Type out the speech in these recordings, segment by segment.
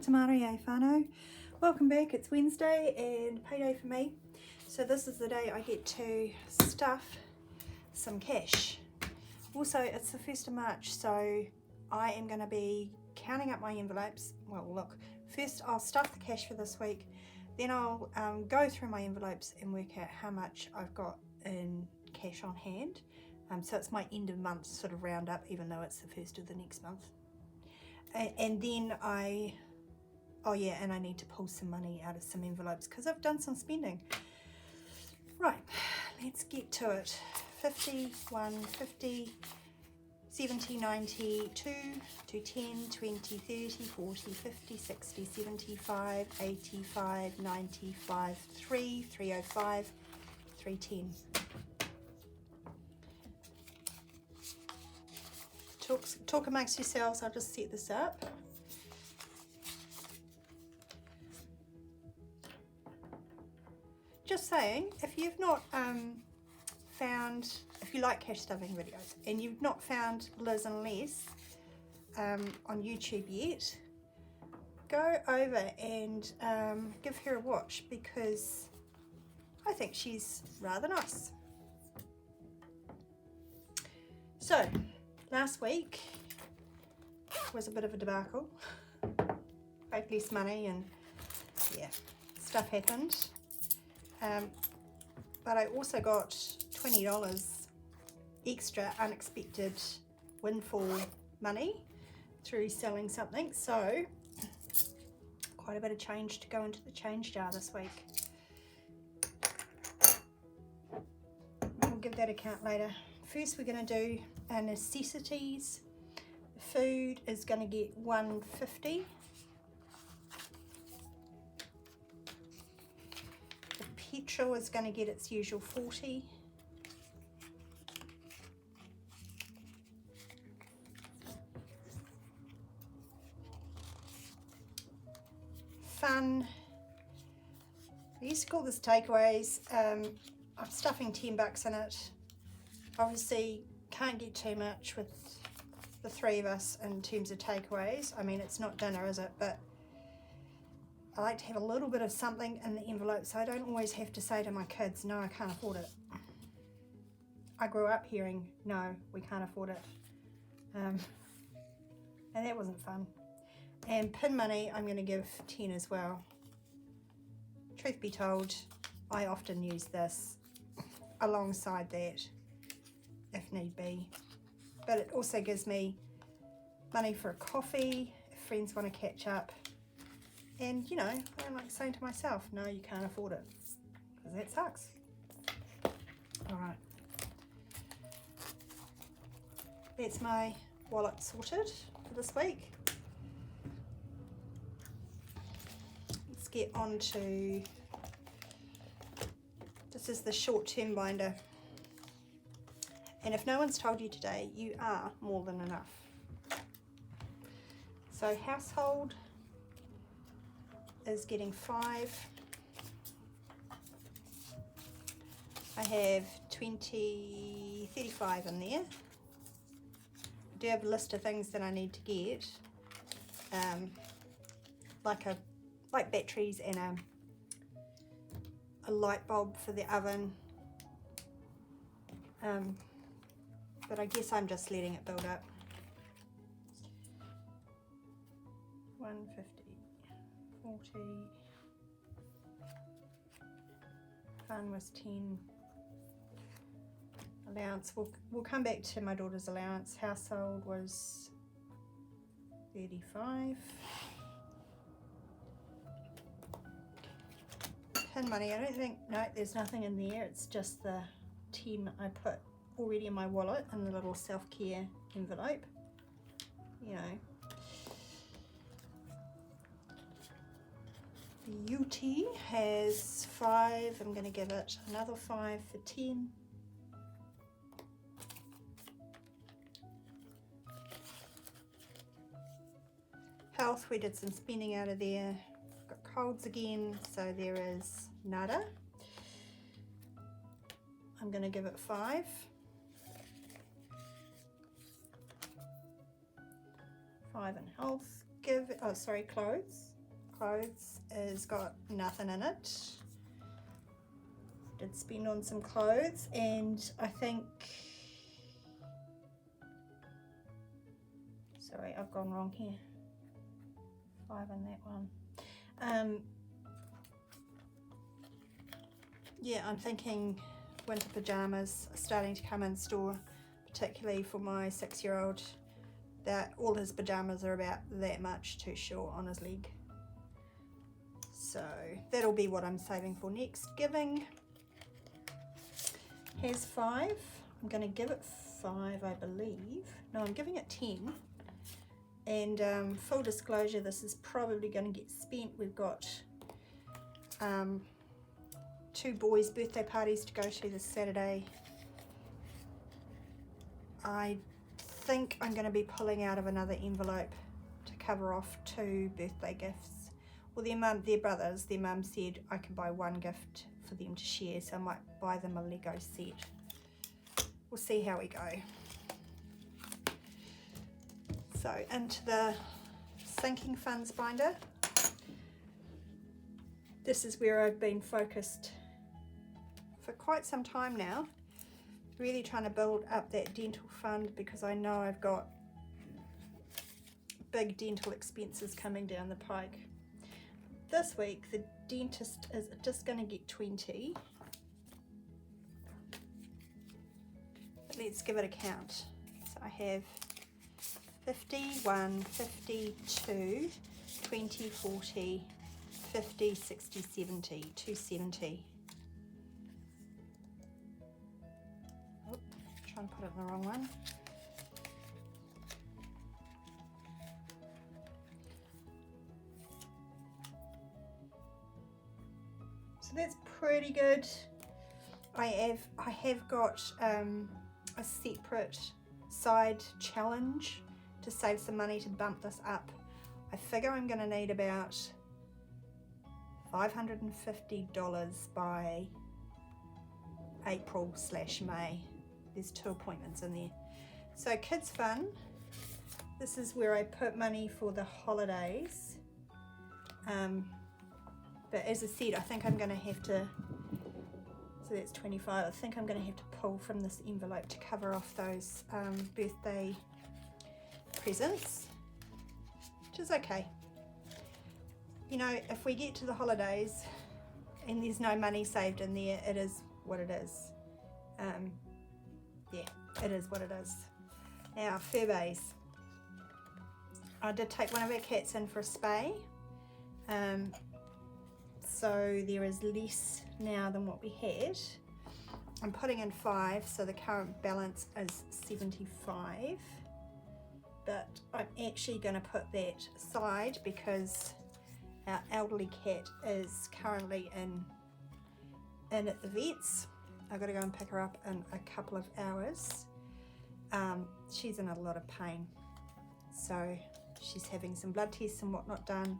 Tamari e whānau. Welcome back. It's Wednesday and payday for me. So this is the day I get to stuff some cash. Also, it's the 1st of March, so I am going to be counting up my envelopes. Well, look, first I'll stuff the cash for this week, then I'll go through my envelopes and work out how much I've got in cash on hand. So it's my end of month sort of round up, even though it's the 1st of the next month. And then I need to pull some money out of some envelopes because I've done some spending. Right, let's get to it. 50, 1, 50, 70, 90, 2, 10, 20, 30, 40, 50, 60, 75, 85, 95, 3, 305, 310. Talk amongst yourselves, I'll just set this up. Just saying, if you've not if you like cash stuffing videos and you've not found Liz and Les on YouTube yet, go over and give her a watch because I think she's rather nice. So, last week was a bit of a debacle. I had less money and yeah, stuff happened. But I also got $20 extra unexpected windfall money through selling something. So quite a bit of change to go into the change jar this week. We'll give that account later. First we're going to do our necessities. Food is going to get $1.50. Petrol is going to get its usual $40. Fun. I used to call this takeaways. I'm stuffing $10 in it. Obviously can't get too much with the three of us in terms of takeaways. I mean, it's not dinner, is it? But I like to have a little bit of something in the envelope so I don't always have to say to my kids, no, I can't afford it. I grew up hearing, no, we can't afford it. And that wasn't fun. And pin money, I'm going to give 10 as well. Truth be told, I often use this alongside that if need be. But it also gives me money for a coffee if friends want to catch up. And, you know, I like saying to myself, no, you can't afford it, because that sucks. All right. That's my wallet sorted for this week. Let's get on to, this is the short-term binder. And if no one's told you today, you are more than enough. So household is getting 5. I have 35 in there. I do have a list of things that I need to get, like batteries and a light bulb for the oven. But I guess I'm just letting it build up. 150. 40. Fun was 10. Allowance, we'll come back to my daughter's allowance. Household was 35. Pin money, I don't think, no, there's nothing in there. It's just the 10 I put already in my wallet in the little self-care envelope, you know. The UT has 5, I'm going to give it another 5 for 10. Health, we did some spending out of there. Got colds again, so there is nada. I'm going to give it 5. 5 in health, clothes. clothes has got nothing in it. Did spend on some clothes, and I think, sorry, I've gone wrong here. 5 in that one. Yeah, I'm thinking winter pajamas are starting to come in store, particularly for my 6-year-old, that all his pajamas are about that much too short on his leg. So that'll be what I'm saving for next. Giving has 5. I'm going to give it 5, I believe. No, I'm giving it 10. And full disclosure, this is probably going to get spent. We've got 2 boys' birthday parties to go to this Saturday. I think I'm going to be pulling out of another envelope to cover off 2 birthday gifts. Well, their brothers, their mum said I can buy 1 gift for them to share, so I might buy them a Lego set. We'll see how we go. So into the sinking funds binder. This is where I've been focused for quite some time now, really trying to build up that dental fund, because I know I've got big dental expenses coming down the pike. This week the dentist is just going to get 20. But let's give it a count. So I have 51, 52, 20, 40, 50, 60, 70, 270. Oh, trying to put it in the wrong one. So that's pretty good. I have got a separate side challenge to save some money to bump this up. I figure I'm going to need about $550 by April/May. There's 2 appointments in there. So kids fun, this is where I put money for the holidays. But as I said, I think I'm going to have to, so that's 25, I think I'm going to have to pull from this envelope to cover off those birthday presents, which is okay. You know, if we get to the holidays and there's no money saved in there, it is what it is. Yeah, it is what it is. Now, fur bays. I did take one of our cats in for a spay. So there is less now than what we had. I'm putting in 5, so the current balance is 75. But I'm actually going to put that aside because our elderly cat is currently in at the vet's. I've got to go and pick her up in a couple of hours. She's in a lot of pain, so she's having some blood tests and whatnot done.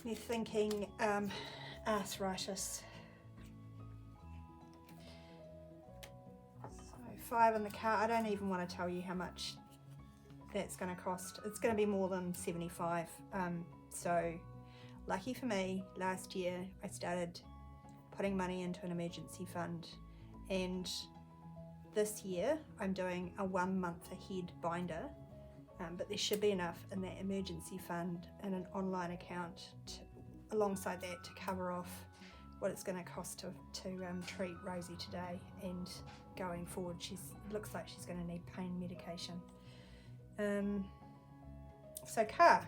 They're thinking arthritis. So 5 in the car. I don't even want to tell you how much that's going to cost. It's going to be more than 75. So lucky for me, last year I started putting money into an emergency fund, and this year I'm doing a 1 month ahead binder, but there should be enough in that emergency fund and an online account alongside that to cover off what it's going to cost to treat Rosie today, and going forward it looks like she's going to need pain medication. So car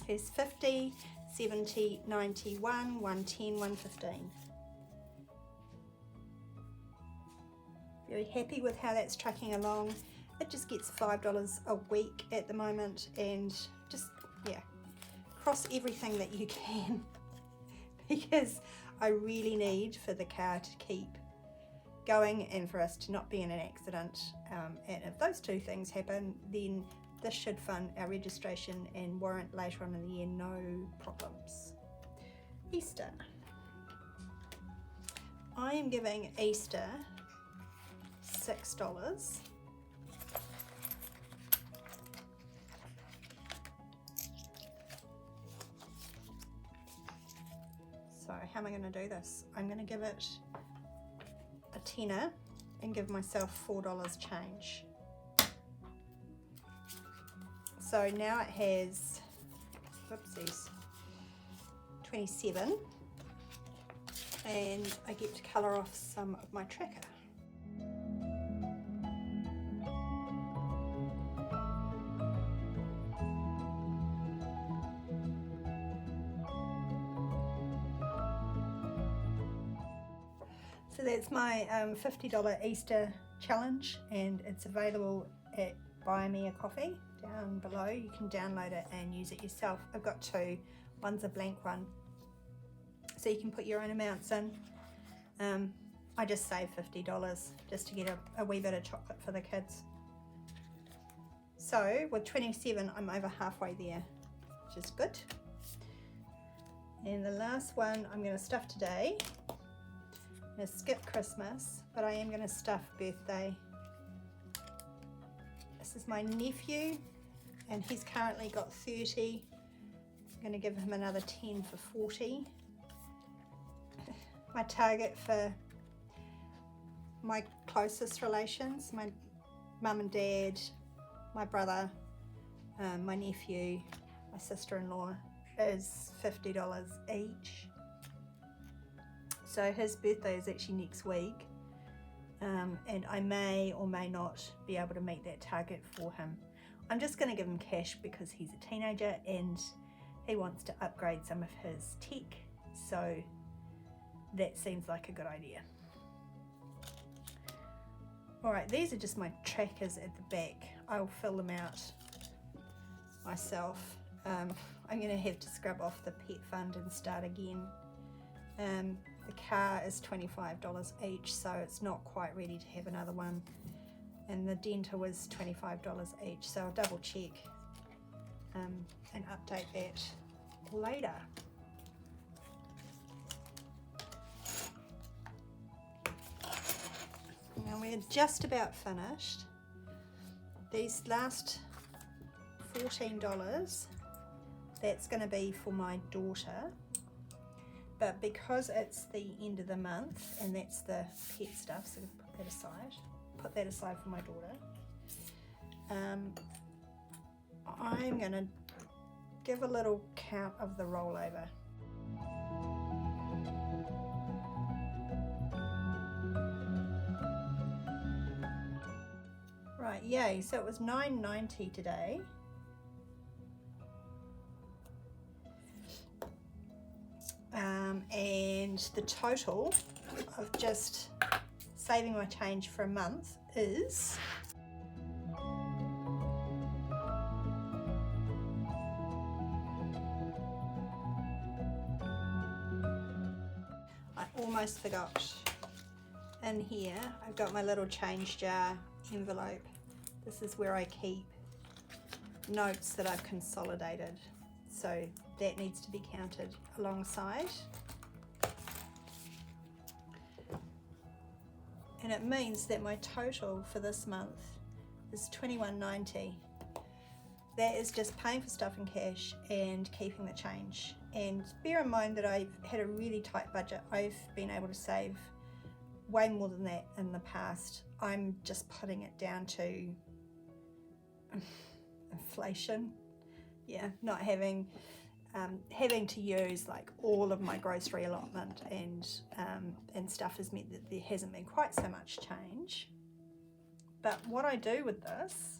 is 50, 70, 91, 110, 115. Very happy with how that's tracking along. It just gets $5 a week at the moment, and just, yeah, cross everything that you can because I really need for the car to keep going and for us to not be in an accident. And if those 2 things happen, then this should fund our registration and warrant later on in the year, no problems. Easter. I am giving Easter $6. how am I going to do this? I'm going to give it a tenner and give myself $4 change. So now it has, whoopsies, 27, and I get to colour off some of my tracker. So that's my $50 Easter challenge, and it's available at Buy Me a Coffee down below. You can download it and use it yourself. I've got two. One's a blank one, so you can put your own amounts in. I just saved $50 just to get a wee bit of chocolate for the kids. So with 27, I'm over halfway there, which is good. And the last one I'm going to stuff today. I'm going to skip Christmas, but I am going to stuff birthday. This is my nephew, and he's currently got 30. I'm going to give him another 10 for 40. My target for my closest relations, my mum and dad, my brother, my nephew, my sister-in-law, is $50 each. So his birthday is actually next week, and I may or may not be able to meet that target for him. I'm just going to give him cash because he's a teenager and he wants to upgrade some of his tech, so that seems like a good idea. Alright, these are just my trackers at the back. I'll fill them out myself. I'm going to have to scrub off the pet fund and start again. The car is $25 each, so it's not quite ready to have another one. And the dental was $25 each, so I'll double check and update that later. Now we're just about finished. These last $14, that's going to be for my daughter. But because it's the end of the month and that's the pet stuff, so put that aside for my daughter. I'm going to give a little count of the rollover. Right, yay, so it was $9.90 today. And the total of just saving my change for a month is I almost forgot. In here I've got my little change jar envelope. This is where I keep notes that I've consolidated, so that needs to be counted alongside. And it means that my total for this month is $21.90. That is just paying for stuff in cash and keeping the change. And bear in mind that I've had a really tight budget. I've been able to save way more than that in the past. I'm just putting it down to inflation. Yeah, not having to use like all of my grocery allotment and stuff has meant that there hasn't been quite so much change. But what I do with this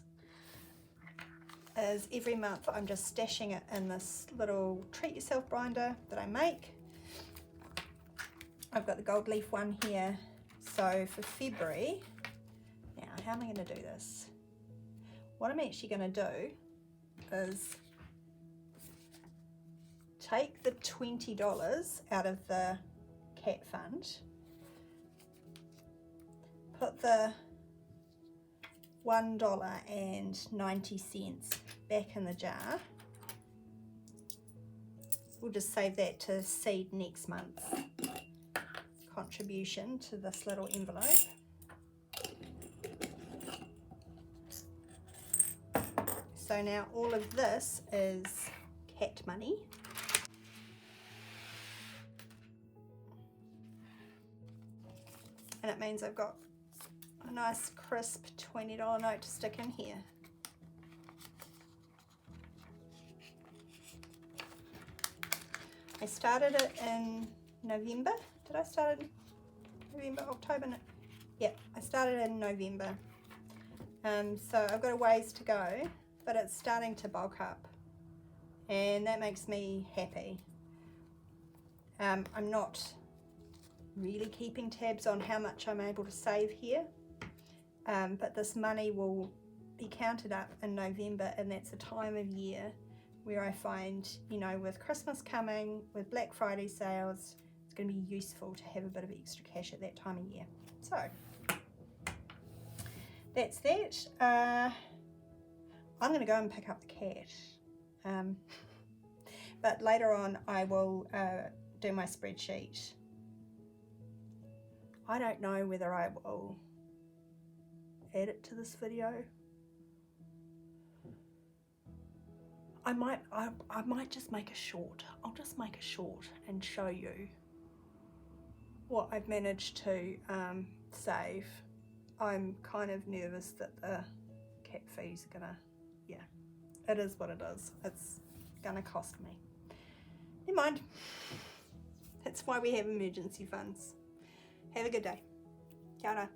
is every month I'm just stashing it in this little treat yourself binder that I make. I've got the gold leaf one here. So for February, now how am I going to do this? What I'm actually going to do is take the $20 out of the cat fund, put the $1.90 back in the jar. We'll just save that to seed next month's contribution to this little envelope. So now all of this is cat money. and it means I've got a nice crisp $20 note to stick in here. I started it in November. Did I start in November, October? No. Yeah, I started in November. So I've got a ways to go, but it's starting to bulk up, and that makes me happy. I'm not really keeping tabs on how much I'm able to save here, but this money will be counted up in November, and that's a time of year where I find, you know, with Christmas coming, with Black Friday sales, it's going to be useful to have a bit of extra cash at that time of year. So that's that. I'm going to go and pick up the cat, but later on I will do my spreadsheet. I don't know whether I will add it to this video. I might just make a short. I'll just make a short and show you what I've managed to save. I'm kind of nervous that the cat fees are gonna, yeah, it is what it is. It's gonna cost me. Never mind. That's why we have emergency funds. Have a good day. Kia ora.